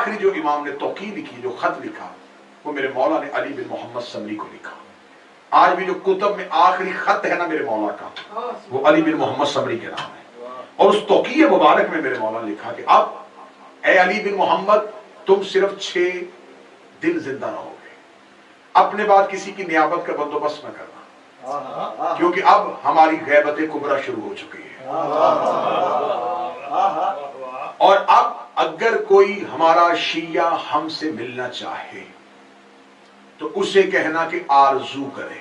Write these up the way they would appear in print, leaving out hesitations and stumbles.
आखिरी जो इमाम ने तौक़ी लिखी, जो खत लिखा, वो मेरे मौला ने अली बिन मोहम्मद समरी को लिखा। आज भी जो कुतुब में आखिरी खत है ना मेरे मौला का, वो अली बिन मोहम्मद समरी के नाम है। और उस तौक़ी मुबारक में मेरे मौला ने लिखा कि अब ए अली बिन मोहम्मद, तुम सिर्फ 6 दिन जिंदा रहोगे, अपने बाद किसी की नियाबत का बंदोबस्त न करना, क्योंकि अब हमारी गैबत कुबरा शुरू हो चुकी है। और अब अगर कोई हमारा शिया हमसे मिलना चाहे तो उसे कहना कि आरजू करे।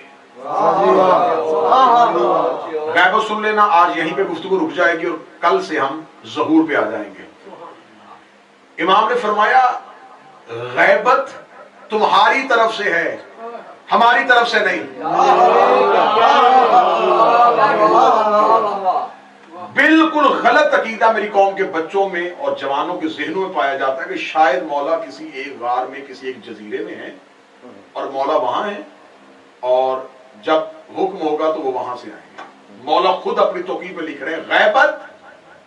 गैबत सुन लेना। आज यहीं पे गुफ्तगू रुक जाएगी और कल से हम ज़हूर पे आ जाएंगे। इमाम ने फरमाया गैबत तुम्हारी तरफ से है, हमारी तरफ से नहीं। बिल्कुल गलत अकीदा मेरी कौम के बच्चों में और जवानों के ज़हनों में पाया जाता है कि शायद मौला किसी एक गार में, किसी एक जजीरे में है और मौला वहां है और जब हुक्म होगा तो वो वहां से आएंगे। मौला खुद अपनी तौक़ी पे लिख रहे हैं गैबत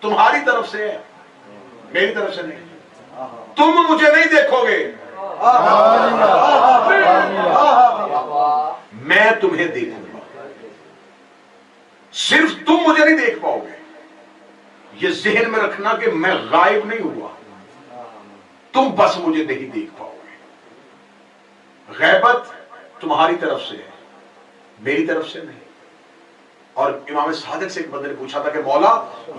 तुम्हारी तरफ से है, मेरी तरफ से नहीं। तुम मुझे नहीं देखोगे, मैं तुम्हें देखूंगा। सिर्फ तुम मुझे नहीं देख पाओगे, ये ज़हन में रखना कि मैं गायब नहीं हुआ, तुम बस मुझे नहीं देख पाओगे। गैबत तुम्हारी तरफ से है, मेरी तरफ से नहीं। और इमाम सादिक से एक बंदे ने पूछा था कि मौला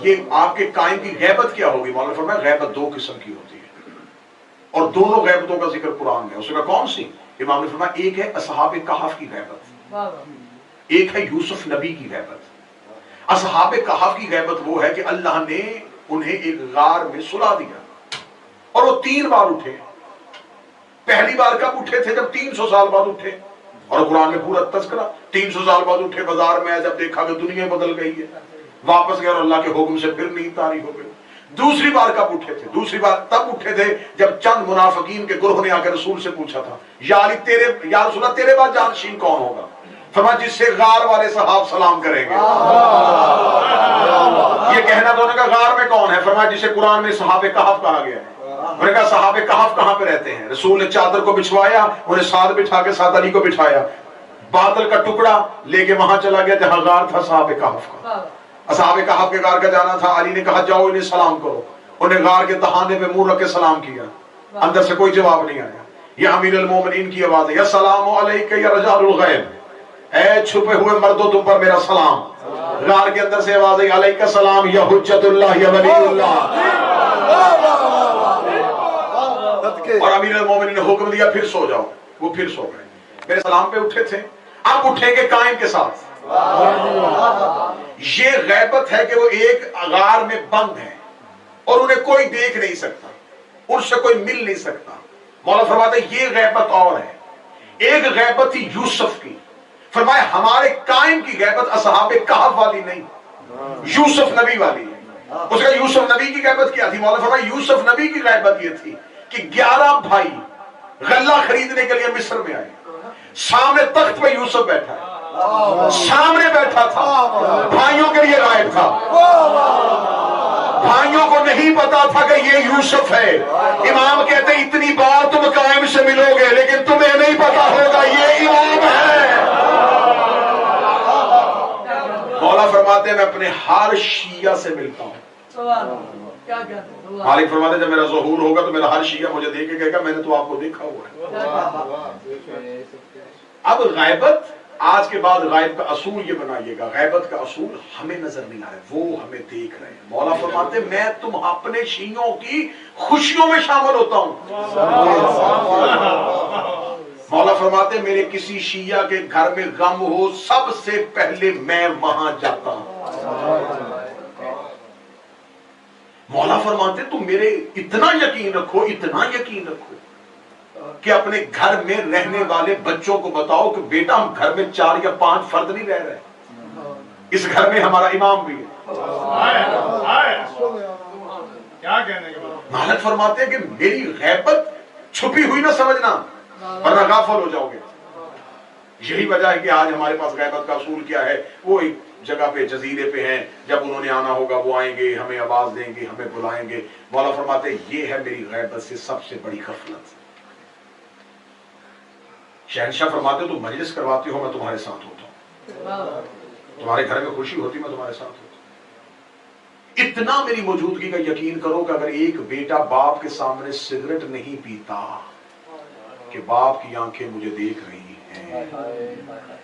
ये आपके कायम की गैबत क्या होगी? मौला ने फरमाया गैबत 2 किस्म की होती है और दोनों गैबतों का जिक्र कुरान में। उसने कहा कौन सी? इमाम ने फरमाया एक है असहाबे कहफ की गैबत, एक है यूसुफ नबी की गैबत। असहाबे कहफ की गैबत वो है कि अल्लाह ने उन्हें एक गार में सुला दिया और वो 3 बार उठे। पहली बार कब उठे थे? जब 300 साल बाद उठे। और कुरान में पूरा तज़किरा 300 साल बाद उठे, बाजार में जब देखा कि दुनिया बदल गई है, वापस गए और अल्लाह के हुक्म से फिर नींद तारी हो गई। दूसरी बार कब उठे थे? दूसरी बार तब उठे थे जब चंद मुनाफिकीन के गुरोह ने आकर रसूल से पूछा था या अली या रसूल तेरे बाद जानशीन कौन होगा? फरमाया जिससे गार वाले सहाब सलाम करेंगे। ये कहना तो उन्होंने कहा गार में कौन है? फरमाया जिसे कुरान में सहाबे कहफ कहा गया है। उन्होंने कहा सहाबे कहफ कहां पे रहते हैं? रसूल ने चादर को बिछवाया, उन्हें साथ बिठा के साथ अली को बिठाया, बादल का टुकड़ा लेके वहां चला गया जहां गार था सहाबे कहफ का। असहाबे कहफ के गार का जाना था। अली ने कहा जाओ इन्हें सलाम करो। उन्हें गार के तहाने पे मुंह रख के सलाम किया, अंदर से कोई जवाब नहीं आया। या अमीरुल मोमिनीन की आवाज है या सलाम अलैका या रजालुल गैब, ऐ छुपे हुए मर्दों तुम पर मेरा सलाम। गार के अंदर से आवाज आई अलैका सलाम या हुज्जतुल्लाह या वलीउल्लाह। और अमीरुल मोमिनीन ने हुक्म दिया फिर सो जाओ। वो फिर सो गए। मेरे सलाम पे उठे थे, अब उठेंगे कायम के साथ। ये गैबत है कि वो एक गार में बंद है और उन्हें कोई देख नहीं सकता, उनसे कोई मिल नहीं सकता। मौला फरमाते ये गैबत और है। एक गैबत थी यूसुफ की, फरमाया हमारे कायम की गैबत असहाबे कहफ वाली नहीं, यूसुफ नबी वाली है। उसका यूसुफ नबी की गैबत क्या थी? मौला फरमाया यूसुफ नबी की गैबत ये थी कि 11 भाई गल्ला खरीदने के लिए मिस्र में आए। सामने तख्त पे यूसुफ बैठा है, सामने बैठा था, भाइयों के लिए गायब था। भाइयों को नहीं पता था कि ये यूसुफ है। इमाम कहते इतनी बार तुम कायम से मिलोगे लेकिन तुम्हें नहीं पता होगा ये इमाम है। मौला फरमाते मैं अपने हर शिया से मिलता हूँ। मालिक फरमाते जब मेरा ज़हूर होगा तो मेरा हर शिया मुझे देख के कहेगा मैंने तो आपको देखा हुआ है। अब गैबत आज के बाद गायब का असूल ये बनाइएगा, गैबत का असूल हमें नजर नहीं आ रहा है, वो हमें देख रहे हैं। मौला फरमाते मैं तुम अपने शियों की खुशियों में शामिल होता हूं। मौला फरमाते मेरे किसी शिया के घर में गम हो सबसे पहले मैं वहां जाता हूं। मौला फरमाते तुम मेरे इतना यकीन रखो, इतना यकीन रखो कि अपने घर में रहने वाले बच्चों को बताओ कि बेटा हम घर में 4 या 5 फर्द नहीं रह रहे, इस घर में हमारा इमाम भी है। क्या कहने के बाद मालिक फरमाते हैं कि मेरी गैबत छुपी हुई ना समझना वरना गाफिल हो जाओगे। यही वजह है कि आज हमारे पास गैबत का असूल क्या है, वो जगह पे जजीरे पे हैं, जब उन्होंने आना होगा वो आएंगे, हमें आवाज देंगे, हमें बुलाएंगे। मौला फरमाते ये है मेरी गैबत से सबसे बड़ी गफलत। शहनशाह फरमाते तुम मजलिस करवाती हो, मैं तुम्हारे साथ होता हूं, तुम्हारे घर में खुशी होती, मैं तुम्हारे साथ होता हूं। इतना मेरी मौजूदगी का यकीन करो कि अगर एक बेटा बाप के सामने सिगरेट नहीं पीता कि बाप की आंखें मुझे देख रही हैं,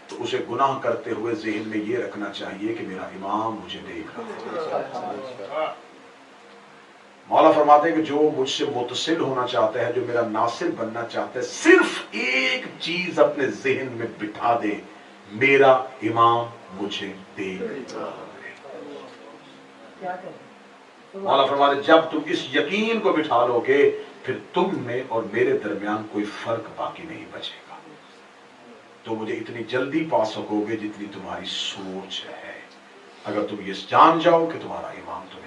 तो उसे गुनाह करते हुए ज़हन में ये रखना चाहिए कि मेरा इमाम मुझे देख रहा है। मौला फरमाते हैं कि जो मुझसे मुतसिल होना चाहता है, जो मेरा नासिर बनना चाहता है, सिर्फ एक चीज अपने ज़हन में बिठा दे, मेरा इमाम मुझे देख रहा है। मौला फरमाते जब तुम इस यकीन को बिठा लोगे, फिर तुम में और मेरे दरमियान कोई फर्क बाकी नहीं बचेगा। तो मुझे इतनी जल्दी पा सकोगे जितनी तुम्हारी सोच है, अगर तुम ये जान जाओ कि तुम्हारा इमाम तुम्हें